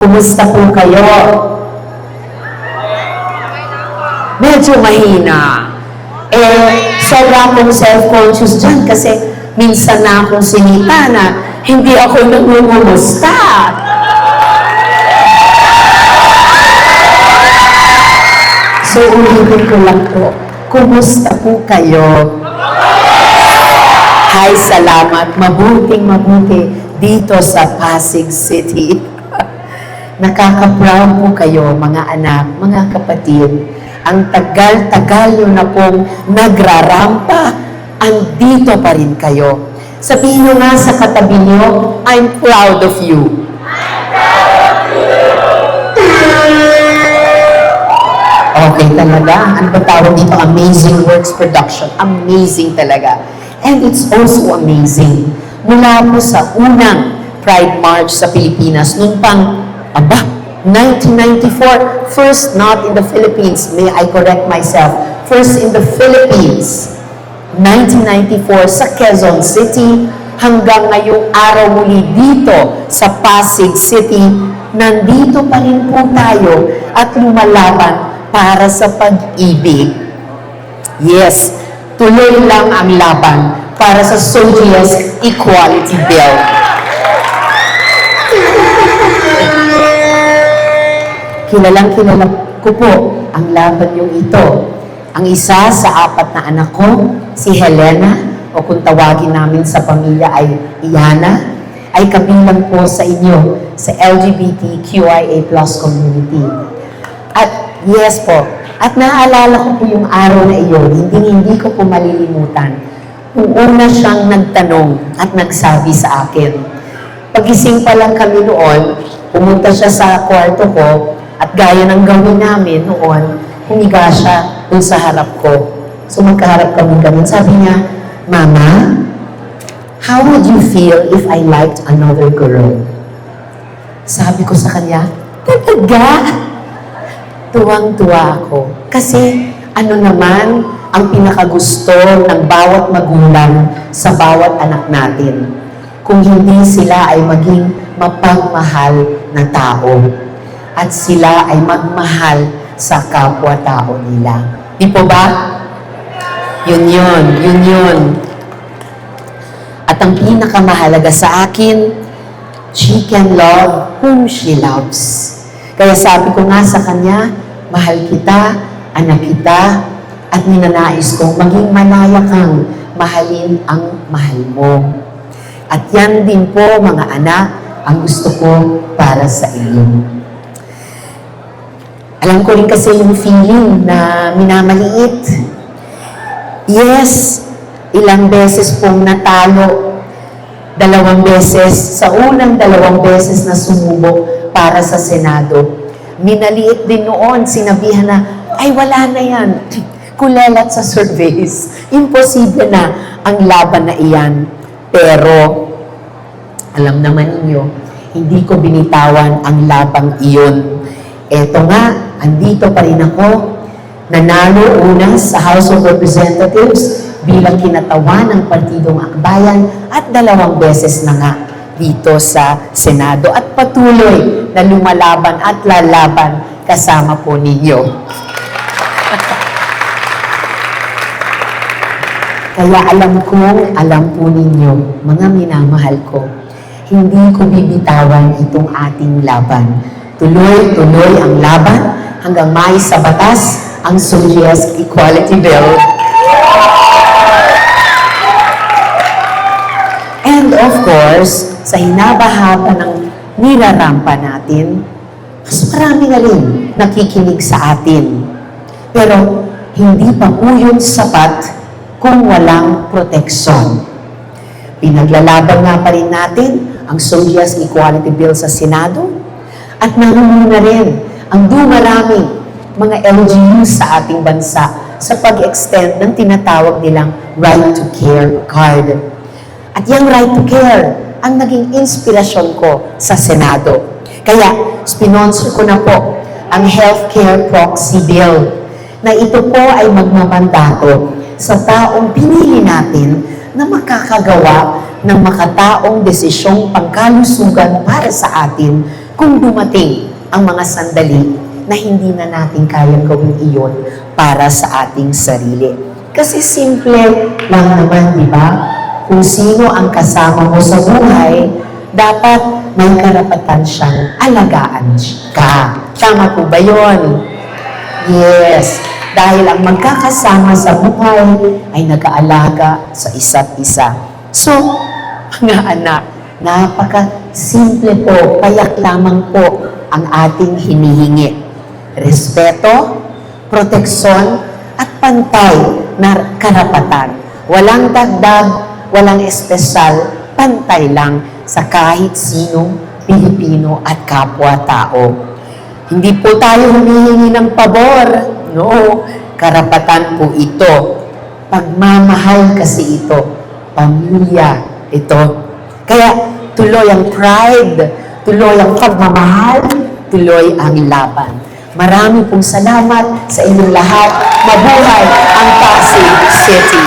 Kumusta po kayo? Medyo mahina. Sobra akong self-conscious dyan kasi minsan na akong sinita na hindi ako nangungumusta. So, ulitin ko lang po, kumusta po kayo? Hi, salamat. Mabuting-mabuti dito sa Pasig City. Nakaka-proud po kayo, mga anak, mga kapatid. Ang tagal-tagal nyo na pong nagrarampa, andito pa rin kayo. Sabihin nyo nga sa katabi nyo, I'm proud of you. Okay talaga. Ano ba tawag dito? Amazing Works Production. Amazing talaga. And it's also amazing. Mula po sa unang Pride March sa Pilipinas, nung pang 1994, first not in the Philippines, may I correct myself, first in the Philippines, 1994 sa Quezon City, hanggang ngayong araw muli dito sa Pasig City, nandito pa rin po tayo at lumalaban para sa pag-ibig. Yes, tuloy lang ang laban para sa SOGIES Equality Bill. Kilalang-kilala ko po ang laban yung ito. Ang isa sa 4 na anak ko, si Helena, o kung tawagin namin sa pamilya ay Iana, ay kabilang po sa inyo sa LGBTQIA+ community. At yes po, at naaalala ko po yung araw na iyon, hindi ko po malilimutan. Kung una siyang nagtanong at nagsabi sa akin, pagising pa lang kami noon, pumunta siya sa kwarto ko, at gaya ng gawin namin noon, humiga siya dun sa harap ko. So magkaharap kami ganun. Sabi niya, Mama, how would you feel if I liked another girl? Sabi ko sa kanya, talaga? Tuwang-tuwa ako. Kasi ano naman ang pinakagusto ng bawat magulang sa bawat anak natin kung hindi sila ay maging mapagmahal na tao at sila ay magmahal sa kapwa-tao nila. Di po ba? Yun yun. At ang pinakamahalaga sa akin, she can love whom she loves. Kaya sabi ko nga sa kanya, mahal kita, anak kita, at ninanais kong maging malaya kang mahalin ang mahal mo. At yan din po, mga anak, ang gusto ko para sa iyo. Alam ko rin kasi yung feeling na minamaliit. Yes, ilang beses pong natalo. 2 beses, sa unang 2 beses na sumubok para sa Senado. Minaliit din noon, sinabihan na, ay wala na yan. Kulelat sa surveys. Imposible na ang laban na iyan. Pero, alam naman ninyo, hindi ko binitawan ang labang iyon. Eto nga, andito pa rin ako, nanalo una sa House of Representatives bilang kinatawan ng Partidong Akbayan at 2 beses na nga dito sa Senado at patuloy na lumalaban at lalaban kasama po ninyo. Kaya alam po ninyo, mga minamahal ko, hindi ko bibitawan itong ating laban. Tuloy-tuloy ang laban hanggang may sa batas ang SOGIES Equality Bill. And of course, sa hinabahaba ng nirarampa natin, mas marami na rin nakikinig sa atin. Pero hindi pa po yun sapat kung walang proteksyon. Pinaglalaban nga pa rin natin ang SOGIES Equality Bill sa Senado, at nangunguna rin ang dumaraming mga LGUs sa ating bansa sa pag-extend ng tinatawag nilang Right to Care card. At yung Right to Care ang naging inspirasyon ko sa Senado. Kaya, sponsor ko na po ang Healthcare Proxy Bill na ito po ay magmamandato sa taong pinili natin na makakagawa ng makataong desisyong pangkalusugan para sa atin kung dumating ang mga sandali na hindi na natin kayang gawin iyon para sa ating sarili. Kasi simple lang naman, di ba? Kung sino ang kasama mo sa buhay, dapat may karapatan siyang alagaan ka. Tama po ba yun? Yes. Dahil ang magkakasama sa buhay ay nag-aalaga sa isa't isa. So, mga anak, napaka-simple po, payak lamang po ang ating hinihingi. Respeto, proteksyon, at pantay na karapatan. Walang dagdag, walang espesyal, pantay lang sa kahit sinong Pilipino at kapwa-tao. Hindi po tayo humihingi ng pabor. No, karapatan po ito. Pagmamahal kasi ito. Pamilya ito. Kaya tuloy ang pride, tuloy ang pagmamahal, tuloy ang laban. Marami pong salamat sa inyong lahat. Mabuhay ang Pasig City.